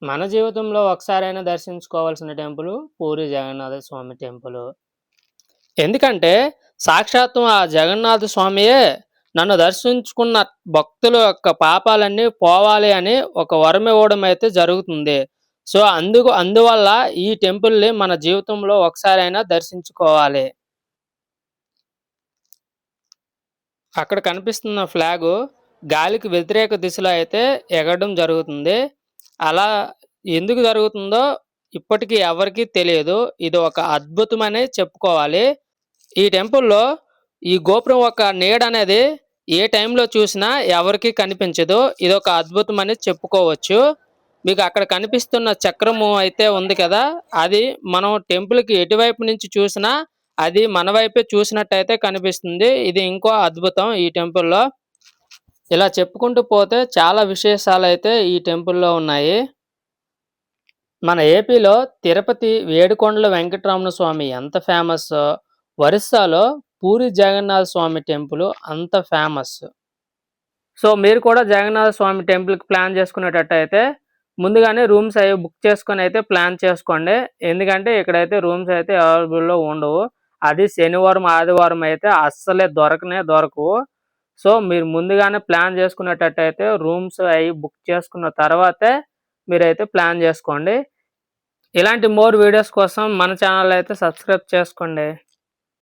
మన జీవితంలో ఒకసారైనా దర్శించుకోవాల్సిన టెంపుల్ పూరి జగన్నాథ స్వామి టెంపుల్. ఎందుకంటే సాక్షాత్తు ఆ జగన్నాథ స్వామియే నన్ను దర్శించుకున్న భక్తుల యొక్క పాపాలన్నీ పోవాలి అని ఒక వరం ఇవ్వడం అయితే జరుగుతుంది. సో, అందువల్ల ఈ టెంపుల్‌ని మన జీవితంలో ఒకసారైనా దర్శించుకోవాలి. అక్కడ కనిపిస్తున్న ఫ్లాగు గాలికి వ్యతిరేక దిశలో అయితే ఎగరడం జరుగుతుంది. అలా ఎందుకు జరుగుతుందో ఇప్పటికి ఎవరికీ తెలియదు. ఇది ఒక అద్భుతమనే చెప్పుకోవాలి. ఈ టెంపుల్‌లో ఈ గోపురం యొక్క నీడనేది ఏ టైంలో చూసినా ఎవరికీ కనిపించదు. ఇదొక అద్భుతమని చెప్పుకోవచ్చు. మీకు అక్కడ కనిపిస్తున్న చక్రము అయితే ఉంది కదా! అది మనం టెంపుల్‌కి ఎటువైపు నుంచి చూసినా అది మన వైపే చూసినట్టయితే కనిపిస్తుంది. ఇది ఇంకో అద్భుతం ఈ టెంపుల్‌లో. ఇలా చెప్పుకుంటూ పోతే చాలా విశేషాలైతే ఈ టెంపుల్‌లో ఉన్నాయి. మన ఏపీలో తిరుపతి ఏడుకొండల వెంకటరమణ స్వామి ఎంత ఫేమస్సో, ఒరిస్సాలో పూరి జగన్నాథ స్వామి టెంపుల్ అంత ఫేమస్. సో, మీరు కూడా జగన్నాథ స్వామి టెంపుల్‌కి ప్లాన్ చేసుకునేటట్టయితే ముందుగానే రూమ్స్ అవి బుక్ చేసుకొని అయితే ప్లాన్ చేసుకోండి. ఎందుకంటే ఇక్కడైతే రూమ్స్ అయితే అవైలబుల్‌లో ఉండవు. అది శనివారం, ఆదివారం అయితే అస్సలే దొరకవు. సో, మీరు ముందుగానే ప్లాన్ చేసుకునేటట్టయితే రూమ్స్ అవి బుక్ చేసుకున్న తర్వాతే మీరైతే ప్లాన్ చేసుకోండి. ఇలాంటి మోర్ వీడియోస్ కోసం మన ఛానల్ అయితే సబ్స్క్రైబ్ చేసుకోండి.